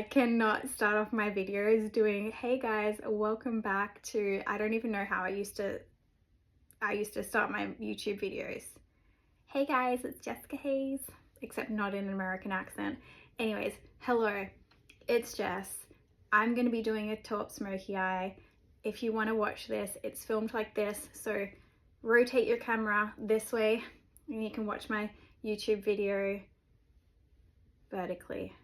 I cannot start off my videos doing, hey guys, welcome back to, I don't even know how I used to start my YouTube videos. Hey guys, it's Jessica Hayes, except not in an American accent. Anyways, hello, it's Jess. I'm going to be doing a taupe smoky eye. If you want to watch this, it's filmed like this, so rotate your camera this way and you can watch my YouTube video vertically.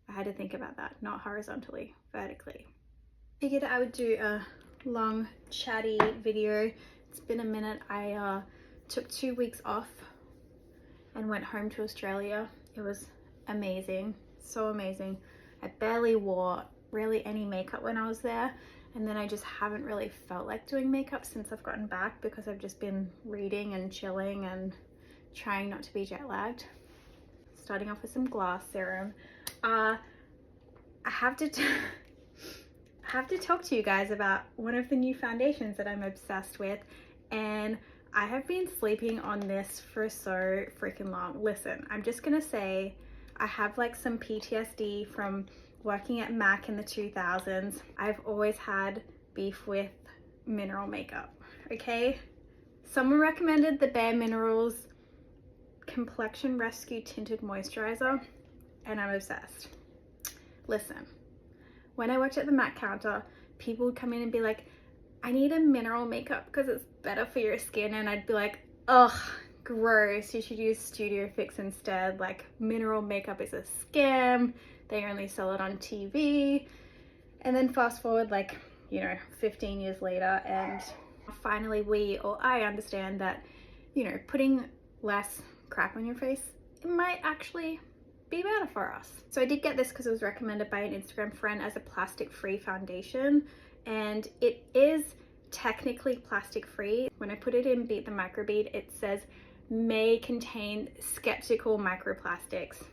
I had to think about that, not horizontally, vertically. Figured I would do a long chatty video. It's been a minute. I took 2 weeks off and went home to Australia. It was amazing, so amazing. I barely wore really any makeup when I was there, and then I just haven't really felt like doing makeup since I've gotten back because I've just been reading and chilling and trying not to be jet lagged. Starting off with some glass serum. I have to talk to you guys about one of the new foundations that I'm obsessed with, and I have been sleeping on this for so freaking long. Listen, I'm just gonna say I have like some PTSD from working at MAC in the 2000s. I've always had beef with mineral makeup, okay? Someone recommended the Bare Minerals Complexion Rescue Tinted Moisturizer, and I'm obsessed. Listen, when I worked at the MAC counter, people would come in and be like, I need a mineral makeup because it's better for your skin, and I'd be like, ugh, gross, you should use Studio Fix instead. Like, mineral makeup is a scam, they only sell it on TV. And then fast forward, like, you know, 15 years later, and finally I understand that, you know, putting less crap on your face, it might actually be better for us. So I did get this because it was recommended by an Instagram friend as a plastic free foundation, and it is technically plastic free. When I put it in Beat the Microbead, it says may contain skeptical microplastics.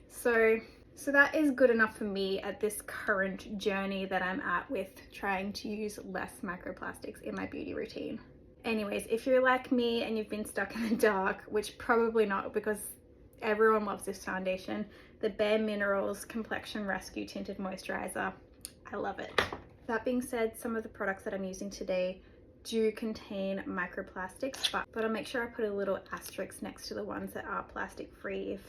So that is good enough for me at this current journey that I'm at with trying to use less microplastics in my beauty routine. Anyways, if you're like me and you've been stuck in the dark, which probably not because everyone loves this foundation, the Bare Minerals Complexion Rescue Tinted Moisturizer, I love it. That being said, some of the products that I'm using today do contain microplastics, but I'll make sure I put a little asterisk next to the ones that are plastic free if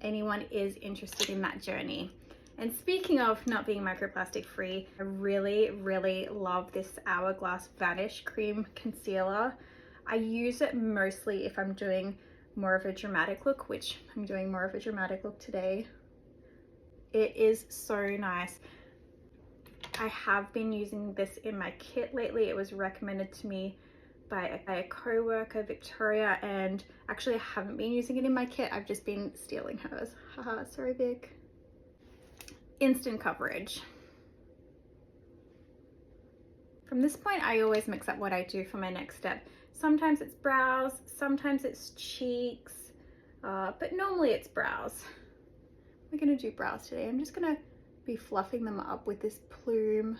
anyone is interested in that journey. And speaking of not being microplastic free, I really love this Hourglass Vanish Cream Concealer. I use it mostly if I'm doing more of a dramatic look, which I'm doing more of a dramatic look today. It is so nice. I have been using this in my kit lately. It was recommended to me by a co-worker, Victoria, and actually I haven't been using it in my kit. I've just been stealing hers. Haha, sorry Vic. Instant coverage. From this point, I always mix up what I do for my next step. Sometimes it's brows, sometimes it's cheeks, but normally it's brows. We're gonna do brows today. I'm just gonna be fluffing them up with this Plume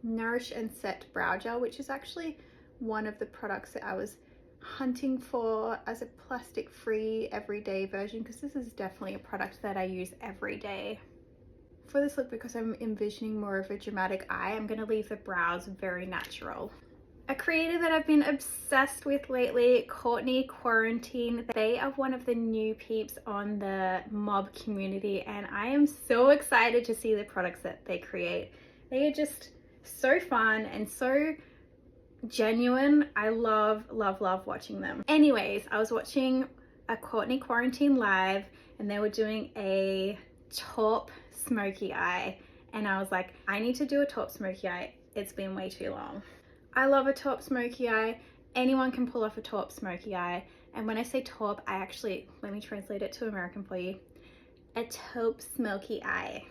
Nourish and Set Brow Gel, which is actually one of the products that I was hunting for as a plastic-free everyday version, because this is definitely a product that I use every day. For this look, because I'm envisioning more of a dramatic eye, I'm going to leave the brows very natural. A creator that I've been obsessed with lately, Courtney Quarantine. They are one of the new peeps on the mob community, and I am so excited to see the products that they create. They are just so fun and so genuine. I love watching them. Anyways, I was watching a Courtney Quarantine live and they were doing a taupe smoky eye, and I was like, I need to do a taupe smoky eye. It's been way too long. I love a taupe smoky eye. Anyone can pull off a taupe smoky eye. And when I say taupe, I actually, let me translate it to American for you. A taupe smoky eye.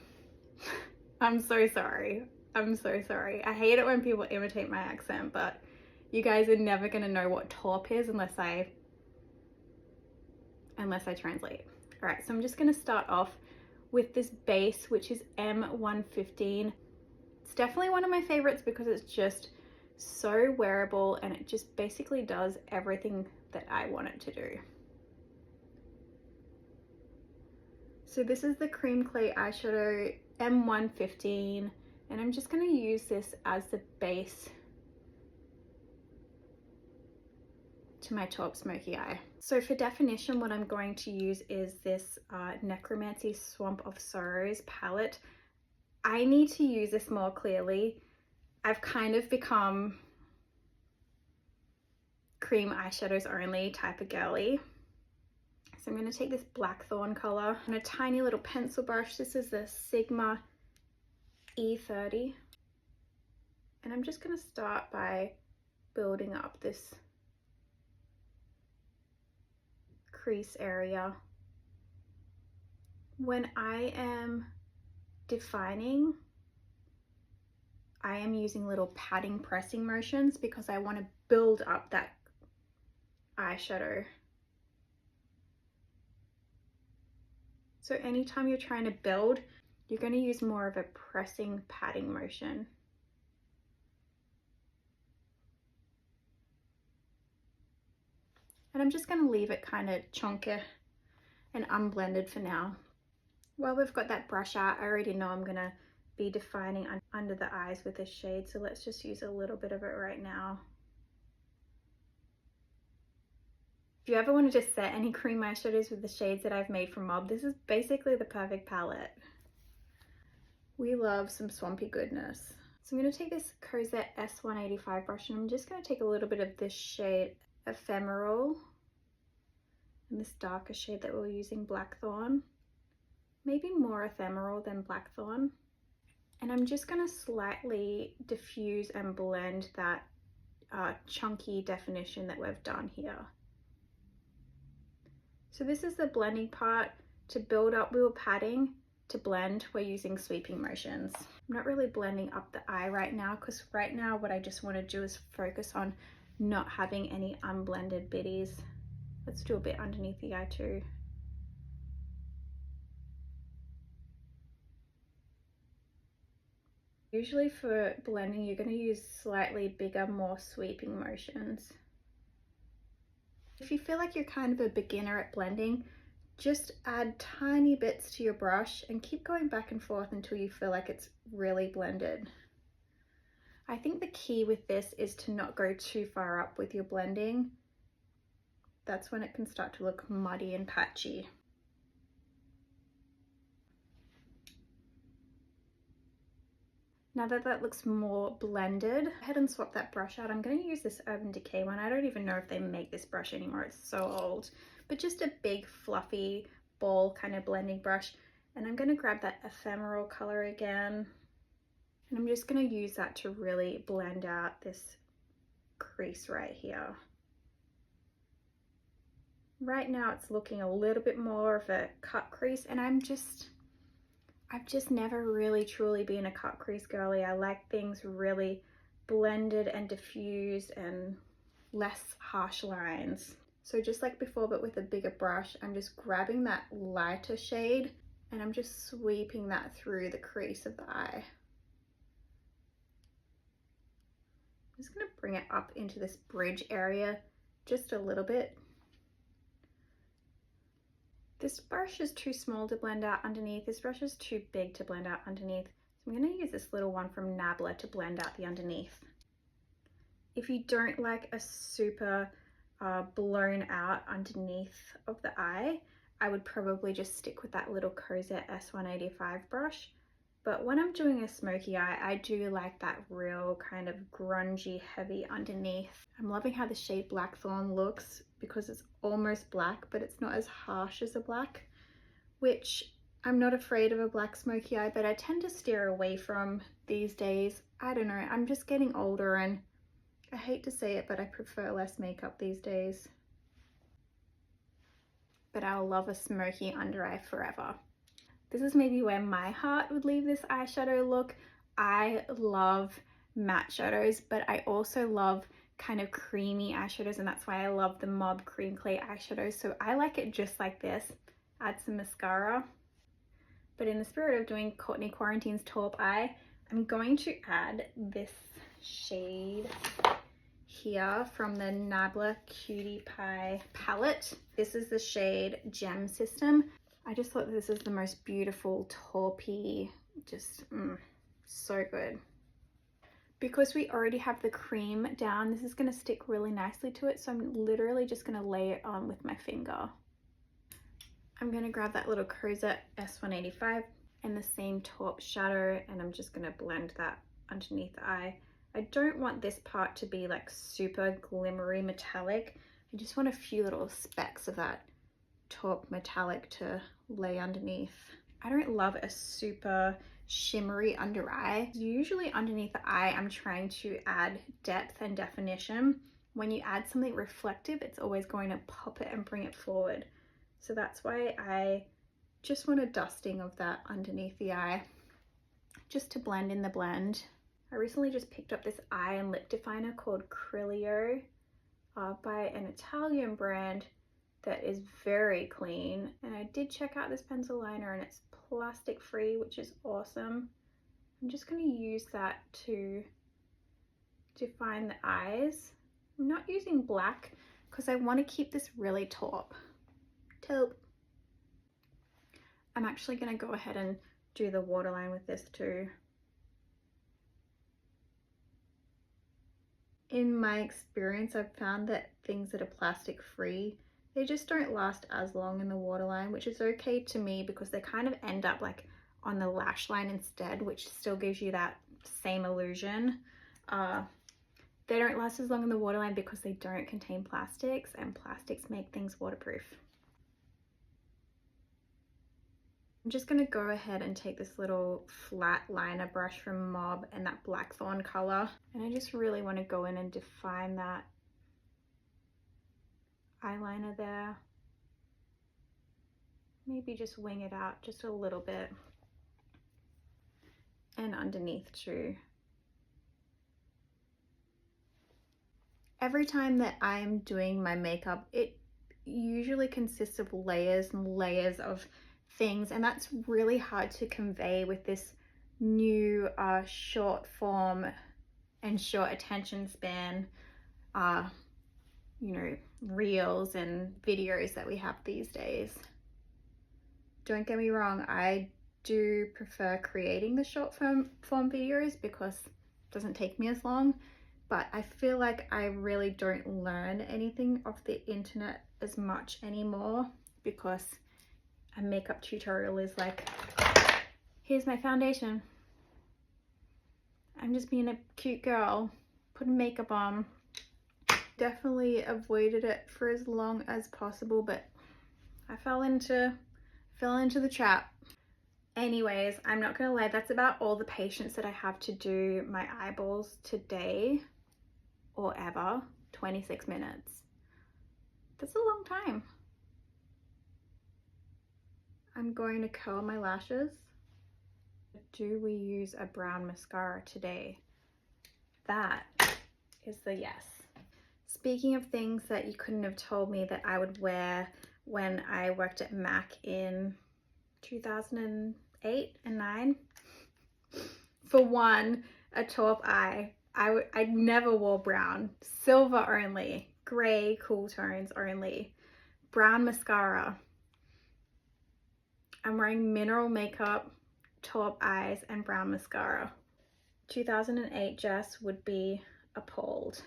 I'm so sorry. I'm so sorry. I hate it when people imitate my accent, but you guys are never gonna know what taupe is unless I translate. All right, so I'm just gonna start off with this base, which is M115. It's definitely one of my favorites because it's just so wearable and it just basically does everything that I want it to do. So this is the Cream Clay Eyeshadow M115, and I'm just going to use this as the base to my Taupe Smoky Eye. So for definition, what I'm going to use is this Necromancy Swamp of Sorrows palette. I need to use this more clearly. I've kind of become cream eyeshadows only type of girly. So I'm going to take this Blackthorn color and a tiny little pencil brush. This is the Sigma E30. And I'm just going to start by building up this crease area. When I am defining, I am using little patting pressing motions because I want to build up that eyeshadow. So anytime you're trying to build, you're going to use more of a pressing patting motion. And I'm just going to leave it kind of chunky and unblended for now. While we've got that brush out, I already know I'm going to be defining under the eyes with this shade, so let's just use a little bit of it right now. If you ever want to just set any cream eyeshadows with the shades that I've made from Mob, this is basically the perfect palette. We love some swampy goodness. So I'm going to take this Cosette S185 brush and I'm just going to take a little bit of this shade Ephemeral and this darker shade that we're using, Blackthorn. Maybe more Ephemeral than Blackthorn. And I'm just going to slightly diffuse and blend that chunky definition that we've done here. So this is the blending part. To build up, we were patting. To blend, we're using sweeping motions. I'm not really blending up the eye right now because right now what I just want to do is focus on not having any unblended biddies. Let's do a bit underneath the eye too. Usually for blending, you're going to use slightly bigger, more sweeping motions. If you feel like you're kind of a beginner at blending, just add tiny bits to your brush and keep going back and forth until you feel like it's really blended. I think the key with this is to not go too far up with your blending. That's when it can start to look muddy and patchy. Now that that looks more blended, go ahead and swap that brush out. I'm going to use this Urban Decay one. I don't even know if they make this brush anymore. It's so old. But just a big fluffy ball kind of blending brush. And I'm going to grab that Ephemeral color again. And I'm just going to use that to really blend out this crease right here. Right now it's looking a little bit more of a cut crease, and I've just never really truly been a cut crease girly. I like things really blended and diffused and less harsh lines. So just like before, but with a bigger brush, I'm just grabbing that lighter shade and I'm just sweeping that through the crease of the eye. I'm just going to bring it up into this bridge area just a little bit. This brush is too small to blend out underneath. This brush is too big to blend out underneath. So I'm going to use this little one from Nabla to blend out the underneath. If you don't like a super blown out underneath of the eye, I would probably just stick with that little Cosette S185 brush. But when I'm doing a smoky eye, I do like that real kind of grungy, heavy underneath. I'm loving how the shade Blackthorn looks because it's almost black, but it's not as harsh as a black, which I'm not afraid of a black smoky eye, but I tend to steer away from these days. I don't know, I'm just getting older and I hate to say it, but I prefer less makeup these days. But I'll love a smoky under eye forever. This is maybe where my heart would leave this eyeshadow look. I love matte shadows, but I also love kind of creamy eyeshadows, and that's why I love the Mob Cream Clay eyeshadows. So I like it just like this. Add some mascara. But in the spirit of doing Courtney Quarantine's Taupe Eye, I'm going to add this shade here from the Nabla Cutie Pie palette. This is the shade Gem System. I just thought this is the most beautiful taupey, just so good. Because we already have the cream down, this is going to stick really nicely to it, so I'm literally just going to lay it on with my finger. I'm going to grab that little Cosette S185 and the same taupe shadow, and I'm just going to blend that underneath the eye. I don't want this part to be like super glimmery metallic. I just want a few little specks of that taupe metallic to lay underneath. I don't love a super shimmery under eye. Usually underneath the eye, I'm trying to add depth and definition. When you add something reflective, it's always going to pop it and bring it forward. So that's why I just want a dusting of that underneath the eye, just to blend in the blend. I recently just picked up this eye and lip definer called Criollo by an Italian brand that is very clean. And I did check out this pencil liner and it's plastic free, which is awesome. I'm just going to use that to define the eyes. I'm not using black because I want to keep this really taupe. I'm actually going to go ahead and do the waterline with this too. In my experience, I've found that things that are plastic free, they just don't last as long in the waterline, which is okay to me because they kind of end up like on the lash line instead, which still gives you that same illusion. They don't last as long in the waterline because they don't contain plastics, and plastics make things waterproof. I'm just going to go ahead and take this little flat liner brush from Mob and that Blackthorn color, and I just really want to go in and define that eyeliner there. Maybe just wing it out just a little bit, and underneath too. Every time that I'm doing my makeup, it usually consists of layers and layers of things, and that's really hard to convey with this new short form and short attention span you know, reels and videos that we have these days. Don't get me wrong, I do prefer creating the short form videos because it doesn't take me as long, but I feel like I really don't learn anything off the internet as much anymore because a makeup tutorial is like, here's my foundation, I'm just being a cute girl, putting makeup on. Definitely avoided it for as long as possible, but I fell into the trap. Anyways, I'm not gonna lie, that's about all the patience that I have to do my eyeballs today or ever. 26 minutes. That's a long time. I'm going to curl my lashes. Do we use a brown mascara today? That is the yes. Speaking of things that you couldn't have told me that I would wear when I worked at MAC in 2008 and 9. For one, a taupe eye. I never wore brown. Silver only. Gray cool tones only. Brown mascara. I'm wearing mineral makeup, taupe eyes, and brown mascara. 2008 Jess would be appalled.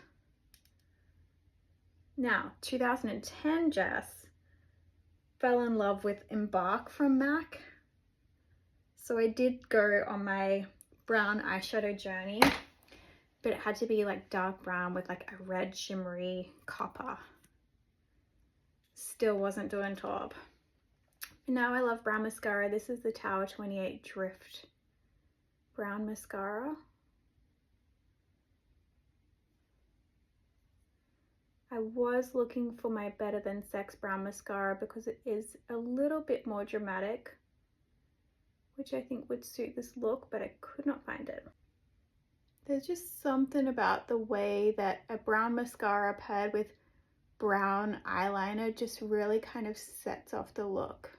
Now, 2010 Jess fell in love with Embark from MAC. So I did go on my brown eyeshadow journey, but it had to be like dark brown with like a red shimmery copper. Still wasn't doing taupe. And now I love brown mascara. This is the Tower 28 Drift brown mascara. I was looking for my Better Than Sex brown mascara because it is a little bit more dramatic, which I think would suit this look, but I could not find it. There's just something about the way that a brown mascara paired with brown eyeliner just really kind of sets off the look.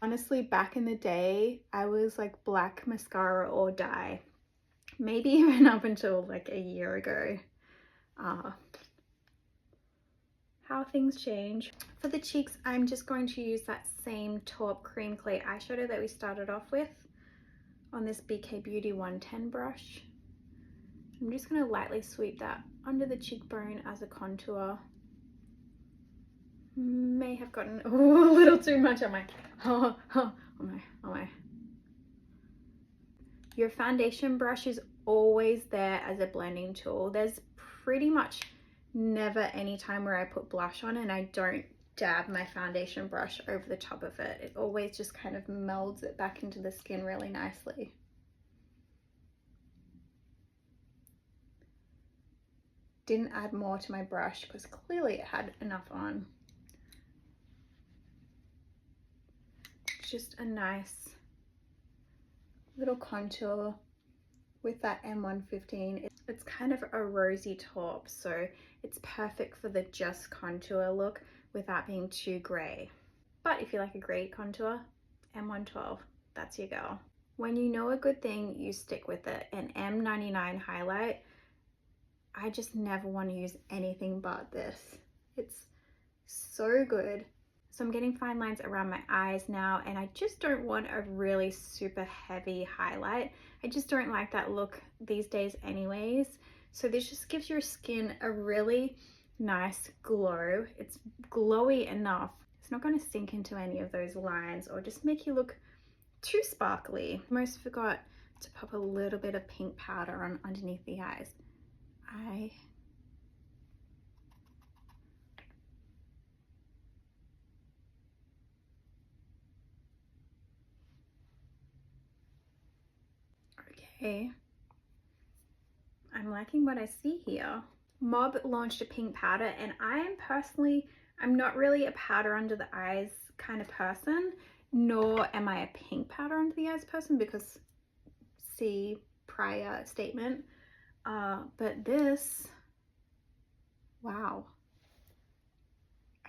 Honestly, back in the day, I was like black mascara or die. Maybe even up until like a year ago. How how things change. For the cheeks, I'm just going to use that same Taupe Cream Clay eyeshadow that we started off with on this BK Beauty 110 brush. I'm just going to lightly sweep that under the cheekbone as a contour. May have gotten a little too much on my, on my. Your foundation brush is always there as a blending tool. There's pretty much never any time where I put blush on and I don't dab my foundation brush over the top of it. It always just kind of melds it back into the skin really nicely. Didn't add more to my brush because clearly it had enough on. Just a nice little contour with that M115. It's kind of a rosy taupe, so it's perfect for the just contour look without being too grey. But if you like a grey contour, M112, that's your girl. When you know a good thing, you stick with it. An M99 highlight, I just never want to use anything but this. It's so good. So I'm getting fine lines around my eyes now, and I just don't want a really super heavy highlight. I just don't like that look these days anyways. So this just gives your skin a really nice glow. It's glowy enough. It's not going to sink into any of those lines or just make you look too sparkly. Almost forgot to pop a little bit of pink powder on underneath the eyes. Okay, I'm liking what I see here. Mob launched a pink powder, and I'm not really a powder under the eyes kind of person, nor am I a pink powder under the eyes person, because see prior statement. But this, wow,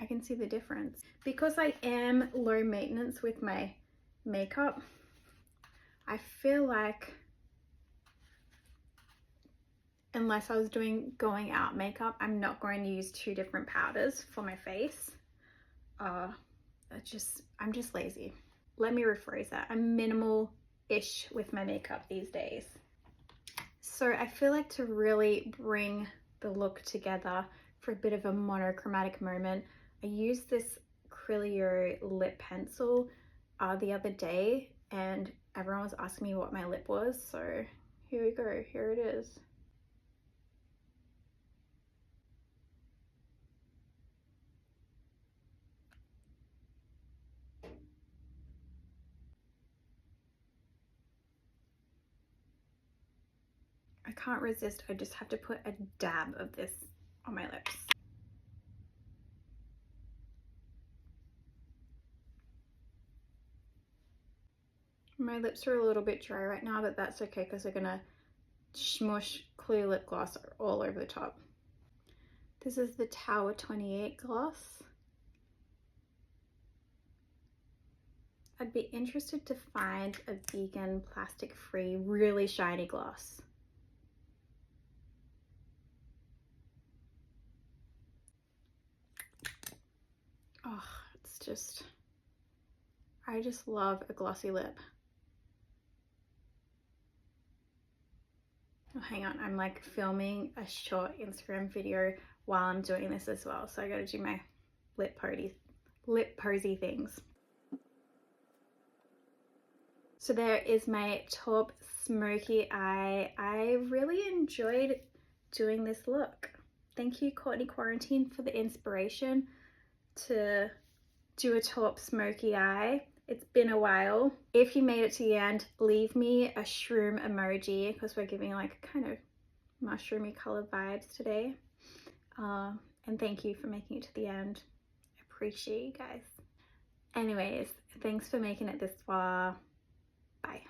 I can see the difference. Because I am low maintenance with my makeup, I feel like unless I was doing going out makeup, I'm not going to use two different powders for my face. I'm just lazy. Let me rephrase that. I'm minimal-ish with my makeup these days. So I feel like to really bring the look together for a bit of a monochromatic moment, I used this Criollo lip pencil the other day, and everyone was asking me what my lip was, so here we go, here it is. I can't resist, I just have to put a dab of this on my lips. My lips are a little bit dry right now, but that's okay because they're gonna smush clear lip gloss all over the top. This is the Tower 28 gloss. I'd be interested to find a vegan, plastic-free, really shiny gloss. Oh, it's just, I just love a glossy lip. Oh, hang on, I'm like filming a short Instagram video while I'm doing this as well, so I gotta do my lip posy things. So there is my Taupe Smoky Eye. I really enjoyed doing this look. Thank you, Courtney Quarantine, for the inspiration to do a Taupe Smoky Eye. It's been a while. If you made it to the end, leave me a shroom emoji because we're giving like kind of mushroomy color vibes today. And thank you for making it to the end. I appreciate you guys. Anyways, thanks for making it this far. Bye.